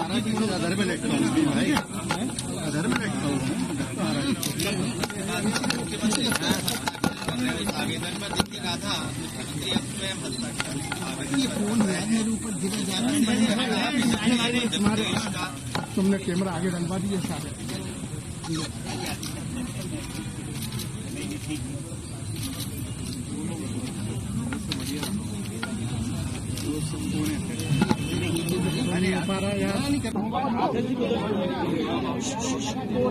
घर में लेटता हूँ भाई, घर में लेटता हूँ। आवेदन में देखने का था, ये फोन मेरे ऊपर गिरा जा रहा है। तुमने कैमरा आगे डलवा दिया सारे।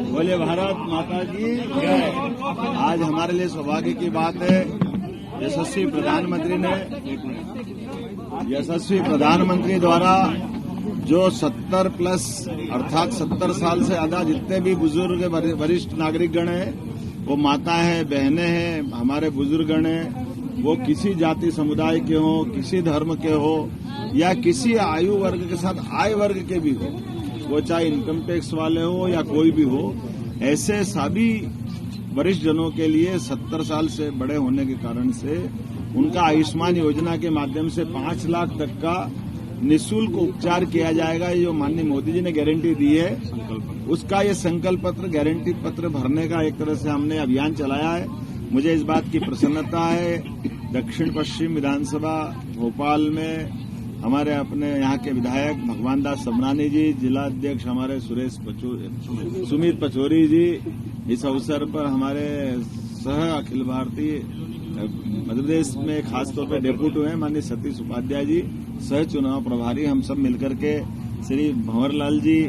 बोले भारत माता की जय। आज हमारे लिए सौभाग्य की बात है, यशस्वी प्रधानमंत्री द्वारा जो 70 प्लस अर्थात 70 साल से ज्यादा जितने भी बुजुर्ग वरिष्ठ नागरिकगण हैं, वो माता है, बहनें हैं, हमारे बुजुर्गगण हैं, वो किसी जाति समुदाय के हो, किसी धर्म के हो या किसी आयु वर्ग के साथ आय वर्ग के भी हो, वो चाहे इनकम टैक्स वाले हो या कोई भी हो, ऐसे सभी वरिष्ठ जनों के लिए 70 साल से बड़े होने के कारण से उनका आयुष्मान योजना के माध्यम से 5 लाख तक का निःशुल्क उपचार किया जाएगा। ये जो माननीय मोदी जी ने गारंटी दी है, उसका ये संकल्प पत्र, गारंटी पत्र भरने का एक तरह से हमने अभियान चलाया है। मुझे इस बात की प्रसन्नता है, दक्षिण पश्चिम विधानसभा भोपाल में हमारे अपने यहाँ के विधायक भगवान दास समरानी जी, जिला अध्यक्ष हमारे सुमित पचौरी जी, इस अवसर पर हमारे सह अखिल भारतीय मध्य प्रदेश में खासतौर पर डेप्यूटी हैं माननीय सतीश उपाध्याय जी, सह चुनाव प्रभारी, हम सब मिलकर के श्री भंवरलाल जी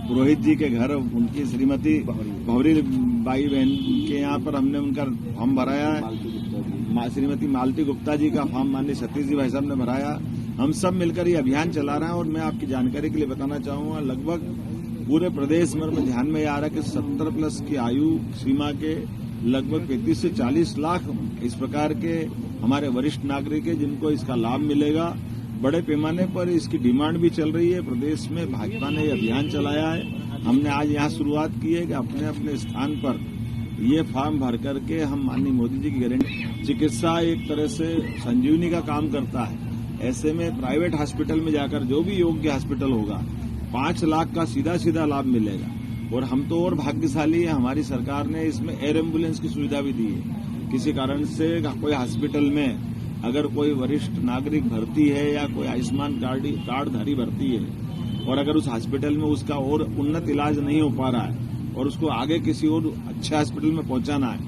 पुरोहित जी के घर उनकी श्रीमती भंवरी बाई बहन के यहाँ पर हमने उनका फॉर्म भराया है। श्रीमती मालती गुप्ता जी का फॉर्म माननीय सतीश जी भाई साहब ने भराया। हम सब मिलकर ये अभियान चला रहे हैं और मैं आपकी जानकारी के लिए बताना चाहूंगा, लगभग पूरे प्रदेश में ध्यान में आ रहा है कि 70 प्लस की आयु सीमा के लगभग 35 से 40 लाख इस प्रकार के हमारे वरिष्ठ नागरिक हैं जिनको इसका लाभ मिलेगा। बड़े पैमाने पर इसकी डिमांड भी चल रही है। प्रदेश में भाजपा ने ये अभियान चलाया है। हमने आज यहाँ शुरुआत की है कि अपने अपने स्थान पर ये फॉर्म भर करके हम माननीय मोदी जी की गारंटी, चिकित्सा एक तरह से संजीवनी का काम करता है। ऐसे में प्राइवेट हॉस्पिटल में जाकर जो भी योग्य हॉस्पिटल होगा 5 लाख का सीधा सीधा लाभ मिलेगा। और हम तो और भाग्यशाली है, हमारी सरकार ने इसमें एयर एम्बुलेंस की सुविधा भी दी है। किसी कारण से कोई हॉस्पिटल में अगर कोई वरिष्ठ नागरिक भर्ती है या कोई आयुष्मान कार्डधारी भर्ती है और अगर उस हॉस्पिटल में उसका और उन्नत इलाज नहीं हो पा रहा है और उसको आगे किसी और अच्छे हॉस्पिटल में पहुंचाना है,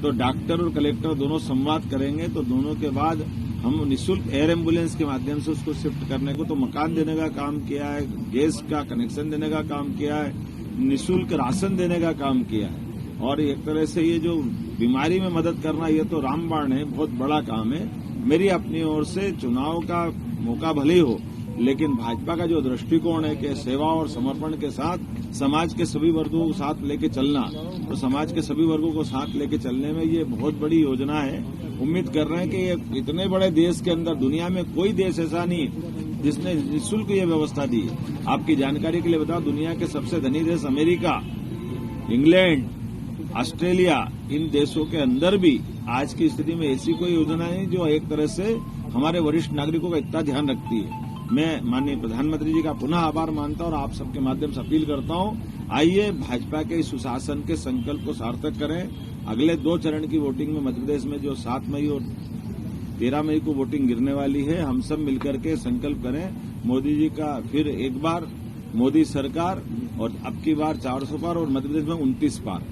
तो डॉक्टर और कलेक्टर दोनों संवाद करेंगे। तो दोनों के बाद हम निःशुल्क एयर एम्बुलेंस के माध्यम से उसको शिफ्ट करने को तो मकान देने का काम किया है, गैस का कनेक्शन देने का काम किया है, निःशुल्क राशन देने का काम किया है। और एक तरह से ये जो बीमारी में मदद करना, ये तो रामबाण है, बहुत बड़ा काम है। मेरी अपनी ओर से चुनाव का मौका भले ही हो, लेकिन भाजपा का जो दृष्टिकोण है कि सेवा और समर्पण के साथ समाज के सभी वर्गों को साथ लेके चलना, तो समाज के सभी वर्गों को साथ लेके चलने में ये बहुत बड़ी योजना है। उम्मीद कर रहे हैं कि ये इतने बड़े देश के अंदर दुनिया में कोई देश ऐसा नहीं जिसने निःशुल्क ये व्यवस्था दी है। आपकी जानकारी के लिए बताओ, दुनिया के सबसे धनी देश अमेरिका, इंग्लैंड, ऑस्ट्रेलिया, इन देशों के अंदर भी आज की स्थिति में ऐसी कोई योजना नहीं जो एक तरह से हमारे वरिष्ठ नागरिकों का इतना ध्यान रखती है। मैं माननीय प्रधानमंत्री जी का पुनः आभार मानता हूं और आप सबके माध्यम से अपील करता हूं, आइए भाजपा के इस सुशासन के संकल्प को सार्थक करें। अगले 2 चरण की वोटिंग में मध्य प्रदेश में जो 7 मई और 13 मई को वोटिंग गिरने वाली है, हम सब मिलकर के संकल्प करें मोदी जी का फिर एक बार मोदी सरकार, और अब की बार 400 पार और मध्य प्रदेश में 29 पार।